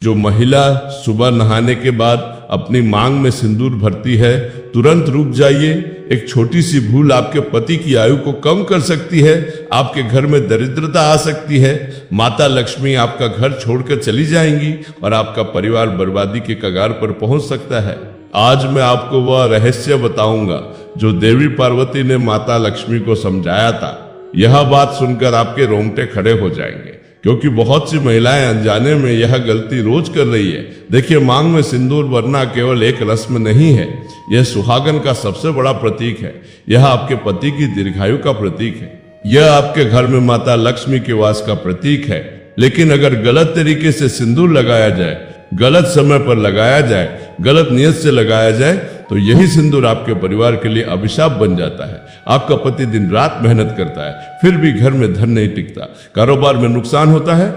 जो महिला सुबह नहाने के बाद अपनी मांग में सिंदूर भरती है, तुरंत रुक जाइए। एक छोटी सी भूल आपके पति की आयु को कम कर सकती है, आपके घर में दरिद्रता आ सकती है, माता लक्ष्मी आपका घर छोड़कर चली जाएंगी और आपका परिवार बर्बादी के कगार पर पहुंच सकता है। आज मैं आपको वह रहस्य बताऊंगा जो देवी पार्वती ने माता लक्ष्मी को समझाया था। यह बात सुनकर आपके रोंगटे खड़े हो जाएंगे, क्योंकि बहुत सी महिलाएं अनजाने में यह गलती रोज कर रही है। देखिए, मांग में सिंदूर भरना केवल एक रस्म नहीं है, यह सुहागन का सबसे बड़ा प्रतीक है। यह आपके पति की दीर्घायु का प्रतीक है। यह आपके घर में माता लक्ष्मी के वास का प्रतीक है। लेकिन अगर गलत तरीके से सिंदूर लगाया जाए, गलत समय पर लगाया जाए, गलत नियत से लगाया जाए, तो यही सिंदूर आपके परिवार के लिए अभिशाप बन जाता है। आपका पति दिन रात मेहनत करता है, फिर भी घर में धन नहीं टिकता, कारोबार में नुकसान होता है,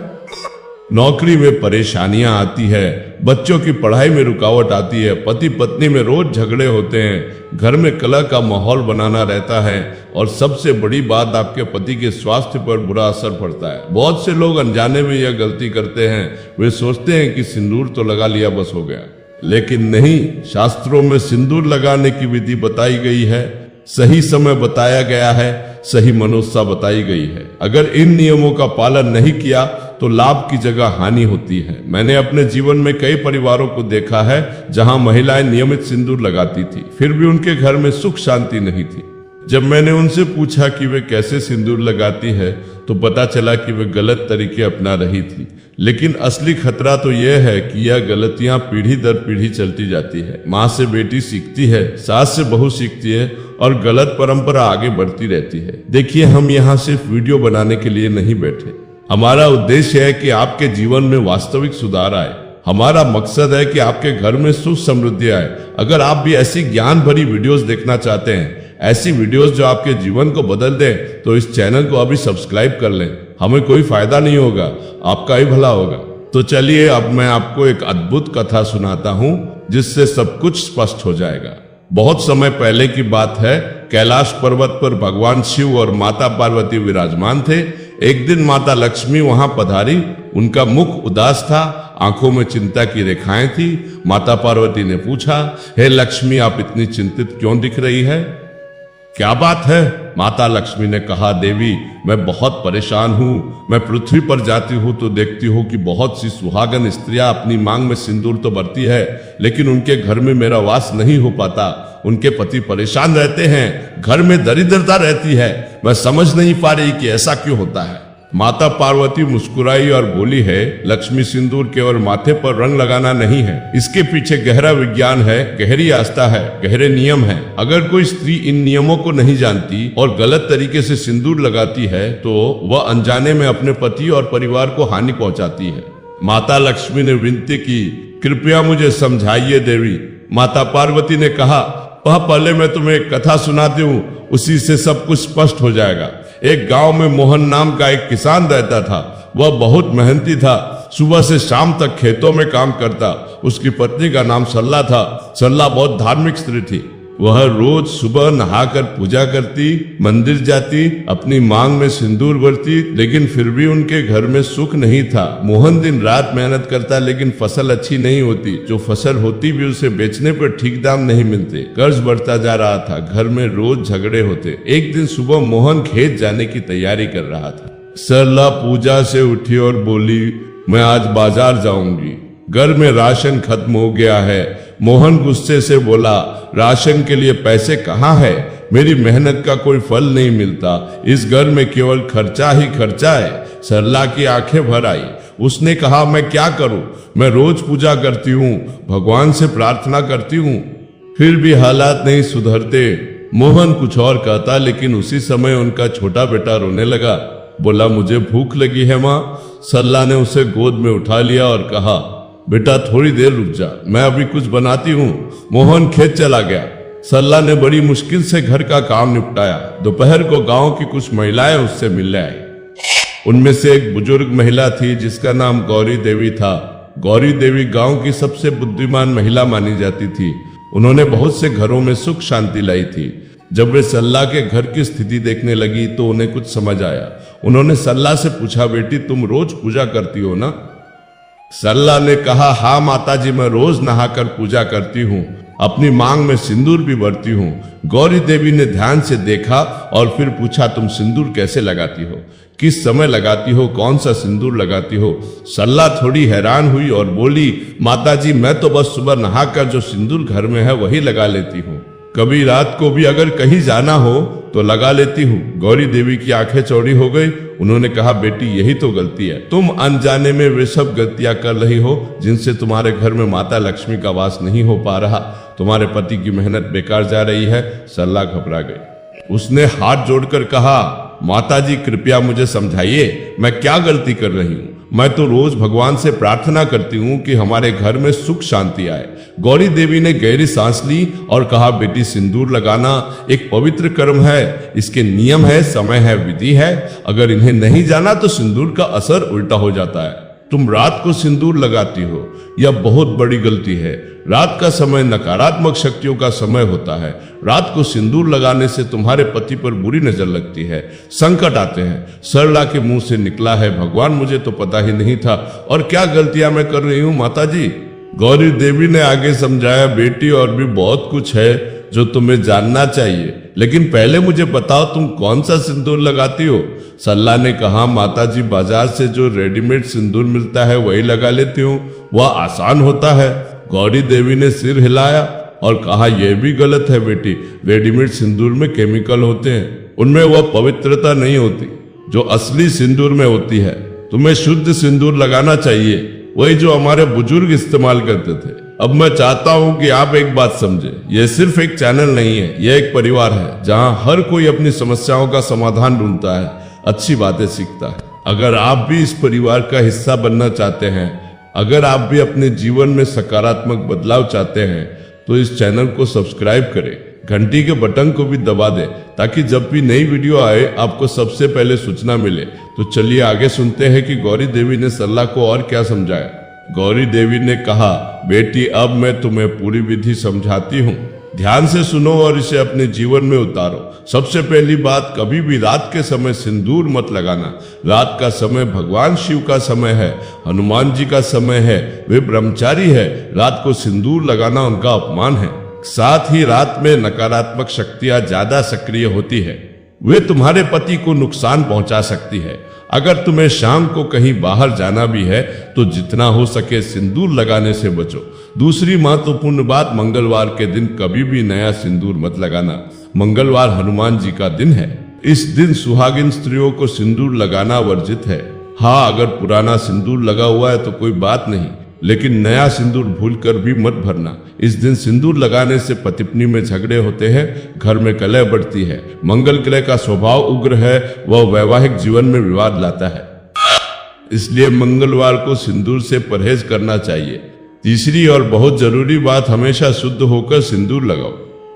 नौकरी में परेशानियां आती है, बच्चों की पढ़ाई में रुकावट आती है, पति पत्नी में रोज झगड़े होते हैं, घर में कलह का माहौल बनाना रहता है, और सबसे बड़ी बात, आपके पति के स्वास्थ्य पर बुरा असर पड़ता है। बहुत से लोग अनजाने में यह गलती करते हैं। वे सोचते हैं कि सिंदूर तो लगा लिया, बस हो गया, लेकिन नहीं। शास्त्रों में सिंदूर लगाने की विधि बताई गई है, सही समय बताया गया है, सही मनोदशा बताई गई है। अगर इन नियमों का पालन नहीं किया तो लाभ की जगह हानि होती है। मैंने अपने जीवन में कई परिवारों को देखा है जहां महिलाएं नियमित सिंदूर लगाती थी, फिर भी उनके घर में सुख शांति नहीं थी। जब मैंने उनसे पूछा कि वे कैसे सिंदूर लगाती है, तो पता चला कि वे गलत तरीके अपना रही थी। लेकिन असली खतरा तो यह है कि यह गलतियां पीढ़ी दर पीढ़ी चलती जाती है। माँ से बेटी सीखती है, सास से बहू सीखती है, और गलत परंपरा आगे बढ़ती रहती है। देखिए, हम यहाँ सिर्फ वीडियो बनाने के लिए नहीं बैठे। हमारा उद्देश्य है कि आपके जीवन में वास्तविक सुधार आए। हमारा मकसद है कि आपके घर में सुख समृद्धि आए। अगर आप भी ऐसी ज्ञान भरी वीडियोस देखना चाहते हैं, ऐसी वीडियोस जो आपके जीवन को बदल दें, तो इस चैनल को अभी सब्सक्राइब कर लें। हमें कोई फायदा नहीं होगा, आपका ही भला होगा। तो चलिए, अब मैं आपको एक अद्भुत कथा सुनाता हूँ जिससे सब कुछ स्पष्ट हो जाएगा। बहुत समय पहले की बात है। कैलाश पर्वत पर भगवान शिव और माता पार्वती विराजमान थे। एक दिन माता लक्ष्मी वहां पधारी। उनका मुख उदास था, आंखों में चिंता की रेखाएं थी। माता पार्वती ने पूछा, हे लक्ष्मी, आप इतनी चिंतित क्यों दिख रही है? क्या बात है? माता लक्ष्मी ने कहा, देवी, मैं बहुत परेशान हूँ। मैं पृथ्वी पर जाती हूँ तो देखती हूँ कि बहुत सी सुहागन स्त्रियां अपनी मांग में सिंदूर तो भरती है, लेकिन उनके घर में मेरा वास नहीं हो पाता। उनके पति परेशान रहते हैं, घर में दरिद्रता रहती है। मैं समझ नहीं पा रही कि ऐसा क्यों होता है। माता पार्वती मुस्कुराई और बोली, है लक्ष्मी, सिंदूर केवल माथे पर रंग लगाना नहीं है, इसके पीछे गहरा विज्ञान है, गहरी आस्था है, गहरे नियम है। अगर कोई स्त्री इन नियमों को नहीं जानती और गलत तरीके से सिंदूर लगाती है, तो वह अनजाने में अपने पति और परिवार को हानि पहुंचाती है। माता लक्ष्मी ने विनती की, कृपया मुझे समझाइए देवी। माता पार्वती ने कहा, वह पहले मैं तुम्हें एक कथा सुनाती हूँ, उसी से सब कुछ स्पष्ट हो जाएगा। एक गांव में मोहन नाम का एक किसान रहता था। वह बहुत मेहनती था, सुबह से शाम तक खेतों में काम करता। उसकी पत्नी का नाम सरला था। सरला बहुत धार्मिक स्त्री थी। वह रोज सुबह नहाकर पूजा करती, मंदिर जाती, अपनी मांग में सिंदूर भरती, लेकिन फिर भी उनके घर में सुख नहीं था। मोहन दिन रात मेहनत करता, लेकिन फसल अच्छी नहीं होती। जो फसल होती भी उसे बेचने पर ठीक दाम नहीं मिलते। कर्ज बढ़ता जा रहा था, घर में रोज झगड़े होते। एक दिन सुबह मोहन खेत जाने की तैयारी कर रहा था। सरला पूजा से उठी और बोली, मैं आज बाजार जाऊंगी, घर में राशन खत्म हो गया है। मोहन गुस्से से बोला, राशन के लिए पैसे कहाँ है? मेरी मेहनत का कोई फल नहीं मिलता। इस घर में केवल खर्चा ही खर्चा है। सरला की आंखें भर आई। उसने कहा, मैं क्या करूं? मैं रोज पूजा करती हूँ, भगवान से प्रार्थना करती हूँ, फिर भी हालात नहीं सुधरते। मोहन कुछ और कहता, लेकिन उसी समय उनका छोटा बेटा रोने लगा। बोला, मुझे भूख लगी है माँ। सरला ने उसे गोद में उठा लिया और कहा, बेटा थोड़ी देर रुक जा, मैं अभी कुछ बनाती हूँ। मोहन खेत चला गया। सरला ने बड़ी मुश्किल से घर का काम निपटाया। दोपहर को गांव की कुछ महिलाएं उससे मिलने आई। उनमें से एक बुजुर्ग महिला थी जिसका नाम गौरी देवी था। गौरी देवी गांव की सबसे बुद्धिमान महिला मानी जाती थी। उन्होंने बहुत से घरों में सुख शांति लाई थी। जब वे सरला के घर की स्थिति देखने लगी तो उन्हें कुछ समझ आया। उन्होंने सरला से पूछा, बेटी तुम रोज पूजा करती हो ना? सरला ने कहा, हाँ माताजी, मैं रोज नहाकर पूजा करती हूँ, अपनी मांग में सिंदूर भी भरती हूँ। गौरी देवी ने ध्यान से देखा और फिर पूछा, तुम सिंदूर कैसे लगाती हो, किस समय लगाती हो, कौन सा सिंदूर लगाती हो? सरला थोड़ी हैरान हुई और बोली, माताजी, मैं तो बस सुबह नहाकर जो सिंदूर घर में है वही लगा लेती हूँ, कभी रात को भी अगर कहीं जाना हो तो लगा लेती हूँ। गौरी देवी की आंखें चौड़ी हो गई। उन्होंने कहा, बेटी यही तो गलती है, तुम अनजाने में वे सब गलतियां कर रही हो जिनसे तुम्हारे घर में माता लक्ष्मी का वास नहीं हो पा रहा, तुम्हारे पति की मेहनत बेकार जा रही है। सरला घबरा गई। उसने हाथ जोड़कर कहा, माताजी कृपया मुझे समझाइए, मैं क्या गलती कर रही हूँ? मैं तो रोज भगवान से प्रार्थना करती हूँ कि हमारे घर में सुख शांति आए। गौरी देवी ने गहरी सांस ली और कहा, बेटी सिंदूर लगाना एक पवित्र कर्म है, इसके नियम है, समय है, विधि है। अगर इन्हें नहीं जाना तो सिंदूर का असर उल्टा हो जाता है। तुम रात को सिंदूर लगाती हो, यह बहुत बड़ी गलती है। रात का समय नकारात्मक शक्तियों का समय होता है। रात को सिंदूर लगाने से तुम्हारे पति पर बुरी नजर लगती है, संकट आते हैं। सरला के मुंह से निकला है, भगवान मुझे तो पता ही नहीं था, और क्या गलतियां मैं कर रही हूँ माताजी। गौरी देवी ने आगे समझाया, बेटी और भी बहुत कुछ है जो तुम्हें जानना चाहिए, लेकिन पहले मुझे बताओ तुम कौन सा सिंदूर लगाती हो? सरला ने कहा, माताजी बाजार से जो रेडीमेड सिंदूर मिलता है वही लगा लेती हूँ, वह आसान होता है। गौरी देवी ने सिर हिलाया और कहा, यह भी गलत है बेटी, रेडीमेड सिंदूर में केमिकल होते हैं, उनमें वह पवित्रता नहीं होती जो असली सिंदूर में होती है। तुम्हें शुद्ध सिंदूर लगाना चाहिए, वही जो हमारे बुजुर्ग इस्तेमाल करते थे। अब मैं चाहता हूं कि आप एक बात समझे, यह सिर्फ एक चैनल नहीं है, यह एक परिवार है जहां हर कोई अपनी समस्याओं का समाधान ढूंढता है, अच्छी बातें सीखता है। अगर आप भी इस परिवार का हिस्सा बनना चाहते हैं, अगर आप भी अपने जीवन में सकारात्मक बदलाव चाहते हैं, तो इस चैनल को सब्सक्राइब करें, घंटी के बटन को भी दबा दें, ताकि जब भी नई वीडियो आए आपको सबसे पहले सूचना मिले। तो चलिए आगे सुनते हैं कि गौरी देवी ने सरला को और क्या समझाया। गौरी देवी ने कहा, बेटी अब मैं तुम्हें पूरी विधि समझाती हूँ, ध्यान से सुनो और इसे अपने जीवन में उतारो। सबसे पहली बात, कभी भी रात के समय सिंदूर मत लगाना। रात का समय भगवान शिव का समय है, हनुमान जी का समय है, वे ब्रह्मचारी है, रात को सिंदूर लगाना उनका अपमान है। साथ ही रात में नकारात्मक शक्तियां ज्यादा सक्रिय होती है, वे तुम्हारे पति को नुकसान पहुंचा सकती है। अगर तुम्हें शाम को कहीं बाहर जाना भी है तो जितना हो सके सिंदूर लगाने से बचो। दूसरी महत्वपूर्ण बात, मंगलवार के दिन कभी भी नया सिंदूर मत लगाना। मंगलवार हनुमान जी का दिन है, इस दिन सुहागिन स्त्रियों को सिंदूर लगाना वर्जित है। हाँ, अगर पुराना सिंदूर लगा हुआ है तो कोई बात नहीं, लेकिन नया सिंदूर भूलकर भी मत भरना। इस दिन सिंदूर लगाने से पति पत्नी में झगड़े होते हैं, घर में कलह बढ़ती है। मंगल ग्रह का स्वभाव उग्र है, वह वैवाहिक जीवन में विवाद लाता है, इसलिए मंगलवार को सिंदूर से परहेज करना चाहिए। तीसरी और बहुत जरूरी बात, हमेशा शुद्ध होकर सिंदूर लगाओ।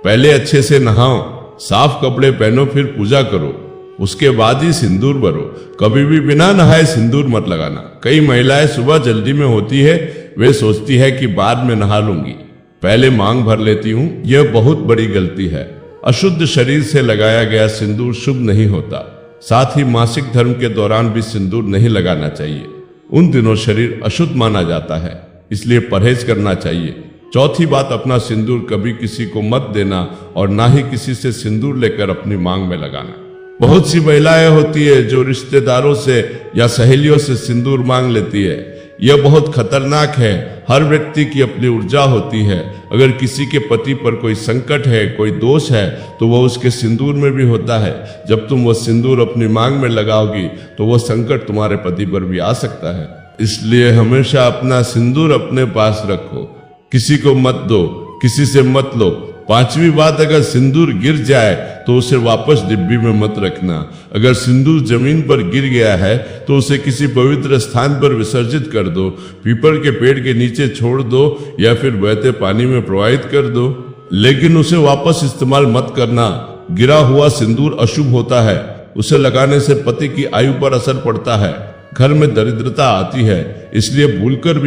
पहले अच्छे से नहाओ, साफ कपड़े पहनो, फिर पूजा करो, उसके बाद ही सिंदूर भरो। कभी भी बिना नहाए सिंदूर मत लगाना। कई महिलाएं सुबह जल्दी में होती है, वे सोचती है कि बाद में नहा लूंगी, पहले मांग भर लेती हूँ। यह बहुत बड़ी गलती है। अशुद्ध शरीर से लगाया गया सिंदूर शुभ नहीं होता। साथ ही मासिक धर्म के दौरान भी सिंदूर नहीं लगाना चाहिए, उन दिनों शरीर अशुद्ध माना जाता है, इसलिए परहेज करना चाहिए। चौथी बात, अपना सिंदूर कभी किसी को मत देना और ना ही किसी से सिंदूर लेकर अपनी मांग में लगाना। बहुत सी महिलाएं होती है जो रिश्तेदारों से या सहेलियों से सिंदूर मांग लेती है, यह बहुत खतरनाक है। हर व्यक्ति की अपनी ऊर्जा होती है। अगर किसी के पति पर कोई संकट है, कोई दोष है, तो वह उसके सिंदूर में भी होता है। जब तुम वह सिंदूर अपनी मांग में लगाओगी तो वह संकट तुम्हारे पति पर भी आ सकता है। इसलिए हमेशा अपना सिंदूर अपने पास रखो, किसी को मत दो, किसी से मत लो। पांचवी बात, अगर सिंदूर गिर जाए तो उसे वापस डिब्बी में मत रखना। अगर सिंदूर जमीन पर गिर गया है तो उसे किसी पवित्र स्थान पर विसर्जित कर दो, पीपल के पेड़ के नीचे छोड़ दो या फिर बहते पानी में प्रवाहित कर दो, लेकिन उसे वापस इस्तेमाल मत करना। गिरा हुआ सिंदूर अशुभ होता है, उसे लगाने से पति की आयु पर असर पड़ता है, घर में दरिद्रता आती है। इसलिए भूलकर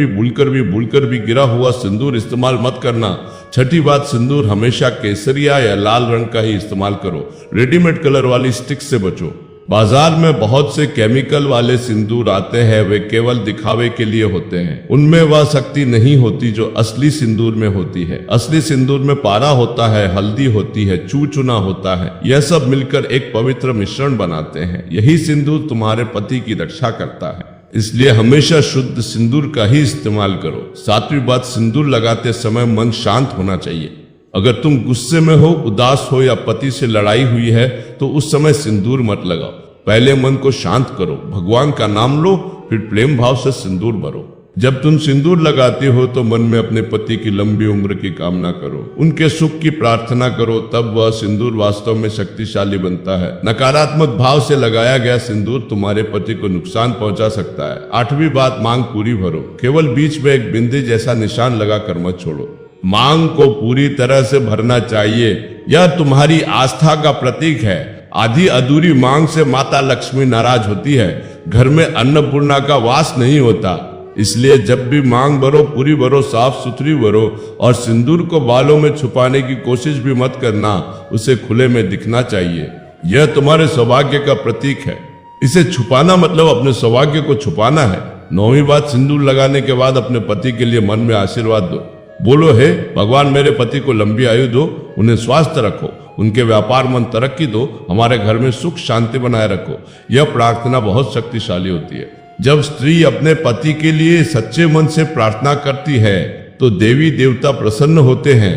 भी गिरा हुआ सिंदूर इस्तेमाल मत करना। छठी बात, सिंदूर हमेशा केसरिया या लाल रंग का ही इस्तेमाल करो, रेडीमेड कलर वाली स्टिक से बचो। बाजार में बहुत से केमिकल वाले सिंदूर आते हैं, वे केवल दिखावे के लिए होते हैं। उनमें वह शक्ति नहीं होती जो असली सिंदूर में होती है। असली सिंदूर में पारा होता है, हल्दी होती है, चूना होता है। यह सब मिलकर एक पवित्र मिश्रण बनाते हैं। यही सिंदूर तुम्हारे पति की रक्षा करता है। इसलिए हमेशा शुद्ध सिंदूर का ही इस्तेमाल करो। सातवीं बात, सिंदूर लगाते समय मन शांत होना चाहिए। अगर तुम गुस्से में हो, उदास हो या पति से लड़ाई हुई है तो उस समय सिंदूर मत लगाओ। पहले मन को शांत करो, भगवान का नाम लो, फिर प्रेम भाव से सिंदूर भरो। जब तुम सिंदूर लगाते हो तो मन में अपने पति की लंबी उम्र की कामना करो, उनके सुख की प्रार्थना करो, तब वह सिंदूर वास्तव में शक्तिशाली बनता है। नकारात्मक भाव से लगाया गया सिंदूर तुम्हारे पति को नुकसान पहुंचा सकता है। आठवीं बात, मांग पूरी भरो। केवल बीच में एक बिंदी जैसा निशान लगाकर मत छोड़ो। मांग को पूरी तरह से भरना चाहिए। यह तुम्हारी आस्था का प्रतीक है। आधी अधूरी मांग से माता लक्ष्मी नाराज होती है। घर में अन्नपूर्णा का वास नहीं होता। इसलिए जब भी मांग भरो, पूरी भरो, साफ सुथरी भरो और सिंदूर को बालों में छुपाने की कोशिश भी मत करना, उसे खुले में दिखना चाहिए। यह तुम्हारे सौभाग्य का प्रतीक है। इसे छुपाना मतलब अपने सौभाग्य को छुपाना है। नौवीं बात, सिंदूर लगाने के बाद अपने पति के लिए मन में आशीर्वाद दो। बोलो, हे भगवान, मेरे पति को लंबी आयु दो, उन्हें स्वास्थ्य रखो, उनके व्यापार में तरक्की दो, हमारे घर में सुख शांति बनाए रखो। यह प्रार्थना बहुत शक्तिशाली होती है। जब स्त्री अपने पति के लिए सच्चे मन से प्रार्थना करती है तो देवी देवता प्रसन्न होते हैं।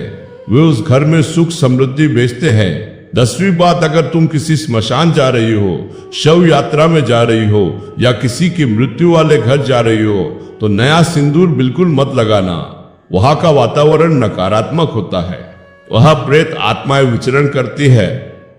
वे उस घर में सुख समृद्धि भेजते हैं। 10वीं बात, अगर तुम किसी स्मशान जा रही हो, शव यात्रा में जा रही हो या किसी की मृत्यु वाले घर जा रही हो तो नया सिंदूर बिल्कुल मत लगाना। वहां का वातावरण नकारात्मक होता है। वहां प्रेत आत्माएं विचरण करती है।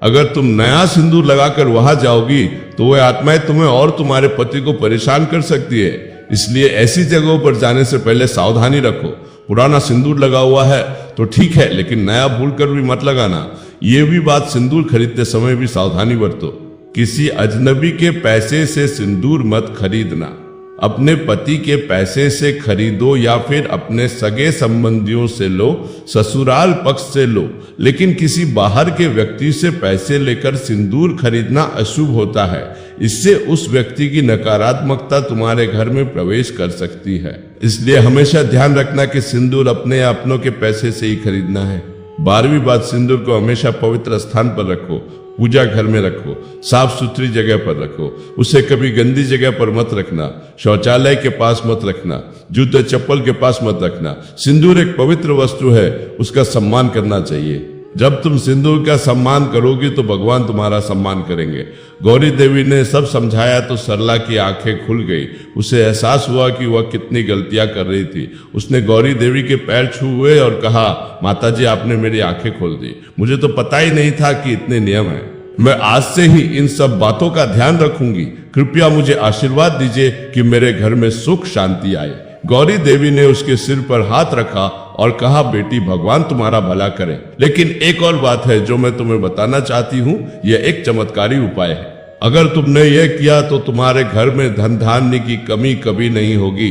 अगर तुम नया सिंदूर लगाकर वहां जाओगी तो वह आत्माएं तुम्हें और तुम्हारे पति को परेशान कर सकती है। इसलिए ऐसी जगहों पर जाने से पहले सावधानी रखो। पुराना सिंदूर लगा हुआ है तो ठीक है, लेकिन नया भूलकर भी मत लगाना। ये भी बात, सिंदूर खरीदते समय भी सावधानी बरतो। किसी अजनबी के पैसे से सिंदूर मत खरीदना। अपने पति के पैसे से खरीदो या फिर अपने सगे संबंधियों से लो, ससुराल पक्ष से लो, लेकिन किसी बाहर के व्यक्ति से पैसे लेकर सिंदूर खरीदना अशुभ होता है। इससे उस व्यक्ति की नकारात्मकता तुम्हारे घर में प्रवेश कर सकती है। इसलिए हमेशा ध्यान रखना कि सिंदूर अपने या अपनों के पैसे से ही खरीदना है। 12वीं बात, सिंदूर को हमेशा पवित्र स्थान पर रखो। पूजा घर में रखो, साफ सुथरी जगह पर रखो। उसे कभी गंदी जगह पर मत रखना। शौचालय के पास मत रखना, जूते चप्पल के पास मत रखना। सिंदूर एक पवित्र वस्तु है, उसका सम्मान करना चाहिए। जब तुम सिंदूर का सम्मान करोगी तो भगवान तुम्हारा सम्मान करेंगे। गौरी देवी ने सब समझाया तो सरला की आंखें खुल गई। उसे एहसास हुआ कि वह कितनी गलतियां कर रही थी। उसने गौरी देवी के पैर छुए और कहा, माताजी, आपने मेरी आंखें खोल दी। मुझे तो पता ही नहीं था कि इतने नियम हैं। मैं आज से ही इन सब बातों का ध्यान रखूंगी। कृपया मुझे आशीर्वाद दीजिए कि मेरे घर में सुख शांति आए। गौरी देवी ने उसके सिर पर हाथ रखा और कहा, बेटी, भगवान तुम्हारा भला करे। लेकिन एक और बात है जो मैं तुम्हें बताना चाहती हूँ। यह एक चमत्कारी उपाय है। अगर तुमने यह किया तो तुम्हारे घर में धन धान्य की कमी कभी नहीं होगी।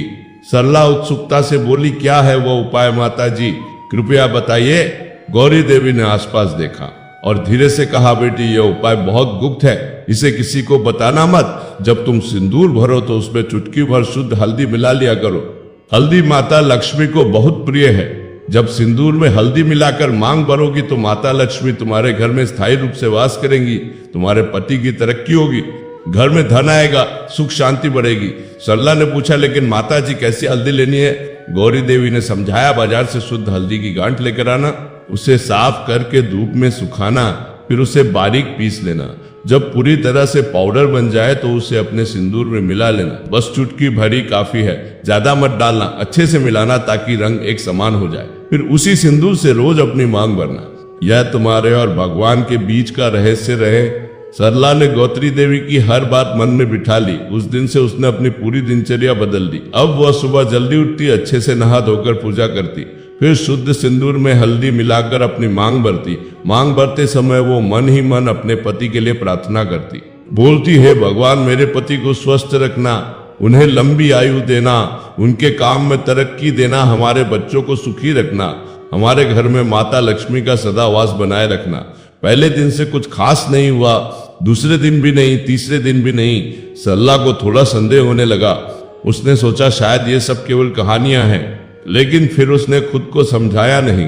सरला उत्सुकता से बोली, क्या है वो उपाय माताजी, कृपया बताइए। गौरी देवी ने आसपास देखा और धीरे से कहा, बेटी, यह उपाय बहुत गुप्त है, इसे किसी को बताना मत। जब तुम सिंदूर भरो तो उसमें चुटकी भर शुद्ध हल्दी मिला लिया करो। हल्दी माता लक्ष्मी को बहुत प्रिय है। जब सिंदूर में हल्दी मिलाकर मांग भरोगी तो माता लक्ष्मी तुम्हारे घर में स्थायी रूप से वास करेंगी। तुम्हारे पति की तरक्की होगी, घर में धन आएगा, सुख शांति बढ़ेगी। सरला ने पूछा, लेकिन माता जी, कैसी हल्दी लेनी है? गौरी देवी ने समझाया, बाजार से शुद्ध हल्दी की गांठ लेकर आना, उसे साफ करके धूप में सुखाना, फिर उसे बारीक पीस लेना। जब पूरी तरह से पाउडर बन जाए तो उसे अपने सिंदूर में मिला लेना। बस चुटकी भरी काफी है, ज्यादा मत डालना। अच्छे से मिलाना ताकि रंग एक समान हो जाए। फिर उसी सिंदूर से रोज अपनी मांग भरना। यह तुम्हारे और भगवान के बीच का रहस्य रहे। सरला ने गौत्री देवी की हर बात मन में बिठा ली। उस दिन से उसने अपनी पूरी दिनचर्या बदल दी। अब वह सुबह जल्दी उठती, अच्छे से नहा धोकर पूजा करती, फिर शुद्ध सिंदूर में हल्दी मिलाकर अपनी मांग भरती। मांग भरते समय वो मन ही मन अपने पति के लिए प्रार्थना करती। बोलती है, भगवान, मेरे पति को स्वस्थ रखना, उन्हें लंबी आयु देना, उनके काम में तरक्की देना, हमारे बच्चों को सुखी रखना, हमारे घर में माता लक्ष्मी का सदा वास बनाए रखना। पहले दिन से कुछ खास नहीं हुआ, दूसरे दिन भी नहीं, तीसरे दिन भी नहीं। सरला को थोड़ा संदेह होने लगा। उसने सोचा शायद ये सब केवल कहानियां हैं, लेकिन फिर उसने खुद को समझाया नहीं।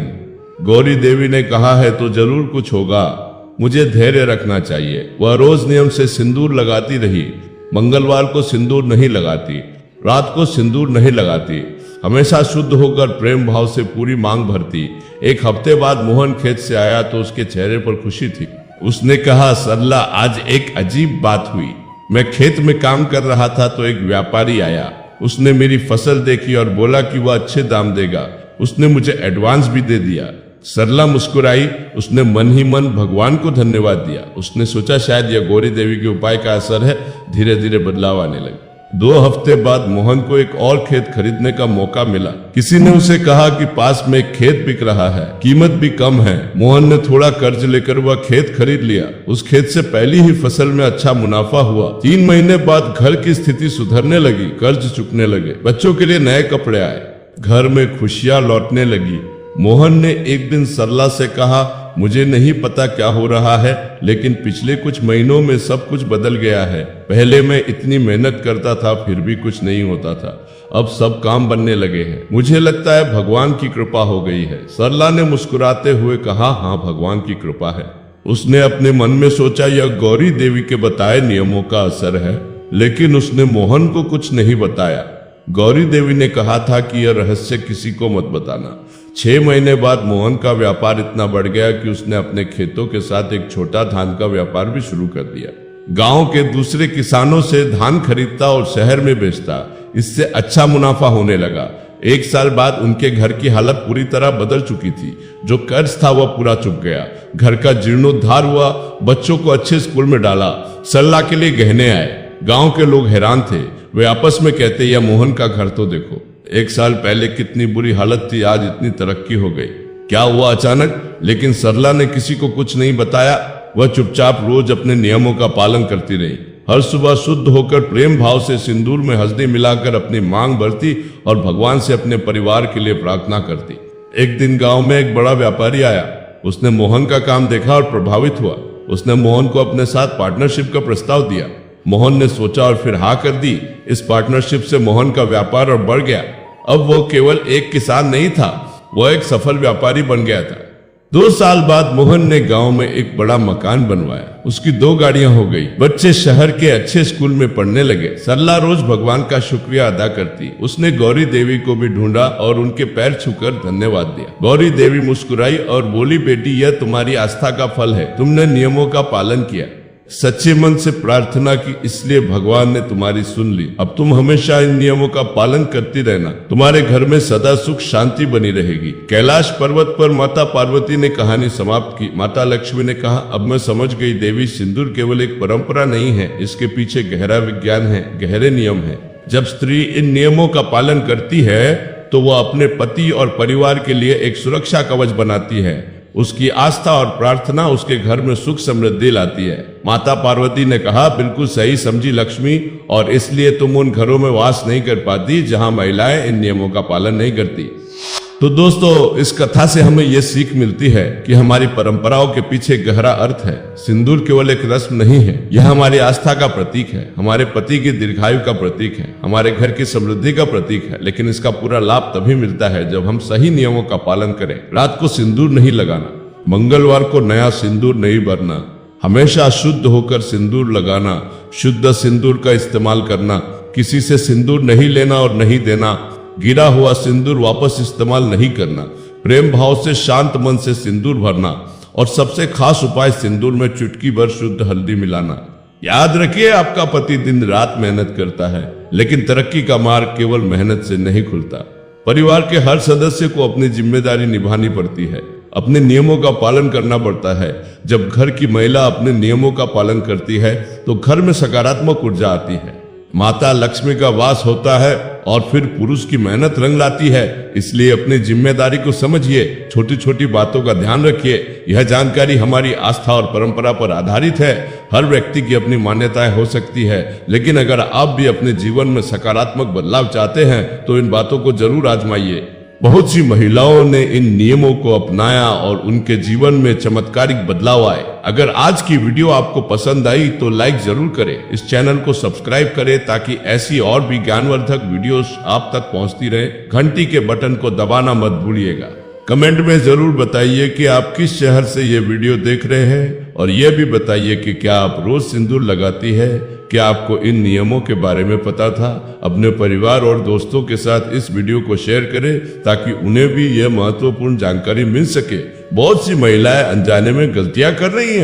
गौरी देवी ने कहा है तो जरूर कुछ होगा, मुझे धैर्य रखना चाहिए। वह रोज नियम से सिंदूर लगाती रही। मंगलवार को सिंदूर नहीं लगाती, रात को सिंदूर नहीं लगाती, हमेशा शुद्ध होकर प्रेम भाव से पूरी मांग भरती। एक हफ्ते बाद मोहन खेत से आया तो उसके चेहरे पर खुशी थी। उसने कहा, सरला आज एक अजीब बात हुई। मैं खेत में काम कर रहा था तो एक व्यापारी आया। उसने मेरी फसल देखी और बोला कि वह अच्छे दाम देगा। उसने मुझे एडवांस भी दे दिया। सरला मुस्कुराई। उसने मन ही मन भगवान को धन्यवाद दिया। उसने सोचा शायद यह गौरी देवी के उपाय का असर है। धीरे धीरे बदलाव आने लगे। 2 हफ्ते बाद मोहन को एक और खेत खरीदने का मौका मिला। किसी ने उसे कहा कि पास में एक खेत बिक रहा है, कीमत भी कम है। मोहन ने थोड़ा कर्ज लेकर वह खेत खरीद लिया। उस खेत से पहली ही फसल में अच्छा मुनाफा हुआ। 3 महीने बाद घर की स्थिति सुधरने लगी, कर्ज चुकने लगे, बच्चों के लिए नए कपड़े आए, घर में खुशियां लौटने लगी। मोहन ने एक दिन सरला से कहा, मुझे नहीं पता क्या हो रहा है, लेकिन पिछले कुछ महीनों में सब कुछ बदल गया है। पहले मैं इतनी मेहनत करता था फिर भी कुछ नहीं होता था, अब सब काम बनने लगे हैं। मुझे लगता है भगवान की कृपा हो गई है। सरला ने मुस्कुराते हुए कहा, हाँ भगवान की कृपा है। उसने अपने मन में सोचा यह गौरी देवी के बताए नियमों का असर है, लेकिन उसने मोहन को कुछ नहीं बताया। गौरी देवी ने कहा था कि यह रहस्य किसी को मत बताना। 6 महीने बाद मोहन का व्यापार इतना बढ़ गया कि उसने अपने खेतों के साथ एक छोटा धान का व्यापार भी शुरू कर दिया। गांव के दूसरे किसानों से धान खरीदता और शहर में बेचता। इससे अच्छा मुनाफा होने लगा। 1 साल बाद उनके घर की हालत पूरी तरह बदल चुकी थी। जो कर्ज था वह पूरा चुक गया। घर का जीर्णोद्धार हुआ। बच्चों को अच्छे स्कूल में डाला। सरला के लिए गहने आए। गांव के लोग हैरान थे। वे आपस में कहते, यह मोहन का घर तो देखो, 1 साल पहले कितनी बुरी हालत थी, आज इतनी तरक्की हो गई। क्या हुआ अचानक? लेकिन सरला ने किसी को कुछ नहीं बताया। वह चुपचाप रोज अपने नियमों का पालन करती रही। हर सुबह शुद्ध होकर प्रेम भाव से सिंदूर में हल्दी मिलाकर अपनी मांग भरती और भगवान से अपने परिवार के लिए प्रार्थना करती। एक दिन गांव में एक बड़ा व्यापारी आया। उसने मोहन का काम देखा और प्रभावित हुआ। उसने मोहन को अपने साथ पार्टनरशिप का प्रस्ताव दिया। मोहन ने सोचा और फिर हाँ कर दी। इस पार्टनरशिप से मोहन का व्यापार और बढ़ गया। अब वो केवल एक किसान नहीं था, वह एक सफल व्यापारी बन गया था। 2 साल बाद मोहन ने गांव में एक बड़ा मकान बनवाया। उसकी 2 गाड़ियां हो गई। बच्चे शहर के अच्छे स्कूल में पढ़ने लगे। सरला रोज भगवान का शुक्रिया अदा करती। उसने गौरी देवी को भी ढूंढा और उनके पैर छूकर धन्यवाद दिया। गौरी देवी मुस्कुराई और बोली, बेटी यह तुम्हारी आस्था का फल है। तुमने नियमों का पालन किया, सच्चे मन से प्रार्थना की, इसलिए भगवान ने तुम्हारी सुन ली। अब तुम हमेशा इन नियमों का पालन करती रहना। तुम्हारे घर में सदा सुख शांति बनी रहेगी। कैलाश पर्वत पर माता पार्वती ने कहानी समाप्त की। माता लक्ष्मी ने कहा, अब मैं समझ गई देवी, सिंदूर केवल एक परंपरा नहीं है, इसके पीछे गहरा विज्ञान है, गहरे नियम है। जब स्त्री इन नियमों का पालन करती है तो वह अपने पति और परिवार के लिए एक सुरक्षा कवच बनाती है। उसकी आस्था और प्रार्थना उसके घर में सुख समृद्धि लाती है। माता पार्वती ने कहा, बिल्कुल सही समझी लक्ष्मी, और इसलिए तुम उन घरों में वास नहीं कर पाती जहां महिलाएं इन नियमों का पालन नहीं करती। तो दोस्तों, इस कथा से हमें यह सीख मिलती है कि हमारी परंपराओं के पीछे गहरा अर्थ है। सिंदूर केवल एक रस्म नहीं है, यह हमारी आस्था का प्रतीक है, हमारे पति की दीर्घायु का प्रतीक है, हमारे घर की समृद्धि का प्रतीक है। लेकिन इसका पूरा लाभ तभी मिलता है जब हम सही नियमों का पालन करें। रात को सिंदूर नहीं लगाना, मंगलवार को नया सिंदूर नहीं भरना, हमेशा शुद्ध होकर सिंदूर लगाना, शुद्ध सिंदूर का इस्तेमाल करना, किसी से सिंदूर नहीं लेना और नहीं देना, गिरा हुआ सिंदूर वापस इस्तेमाल नहीं करना, प्रेम भाव से शांत मन से सिंदूर भरना, और सबसे खास उपाय सिंदूर में चुटकी भर शुद्ध हल्दी मिलाना। याद रखिए, आपका पति दिन रात मेहनत करता है, लेकिन तरक्की का मार्ग केवल मेहनत से नहीं खुलता। परिवार के हर सदस्य को अपनी जिम्मेदारी निभानी पड़ती है, अपने नियमों का पालन करना पड़ता है। जब घर की महिला अपने नियमों का पालन करती है तो घर में सकारात्मक ऊर्जा आती है, माता लक्ष्मी का वास होता है और फिर पुरुष की मेहनत रंग लाती है। इसलिए अपनी जिम्मेदारी को समझिए, छोटी छोटी बातों का ध्यान रखिए। यह जानकारी हमारी आस्था और परंपरा पर आधारित है। हर व्यक्ति की अपनी मान्यताएं हो सकती है, लेकिन अगर आप भी अपने जीवन में सकारात्मक बदलाव चाहते हैं तो इन बातों को जरूर आजमाइए। बहुत सी महिलाओं ने इन नियमों को अपनाया और उनके जीवन में चमत्कारिक बदलाव आए। अगर आज की वीडियो आपको पसंद आई तो लाइक जरूर करें, इस चैनल को सब्सक्राइब करें ताकि ऐसी और भी ज्ञानवर्धक वीडियोस आप तक पहुंचती रहे। घंटी के बटन को दबाना मत भूलिएगा। कमेंट में जरूर बताइए कि आप किस शहर से ये वीडियो देख रहे हैं और ये भी बताइए कि क्या आप रोज सिंदूर लगाती है। क्या आपको इन नियमों के बारे में पता था? अपने परिवार और दोस्तों के साथ इस वीडियो को शेयर करें ताकि उन्हें भी यह महत्वपूर्ण जानकारी मिल सके। बहुत सी महिलाएं अनजाने में गलतियां कर रही हैं।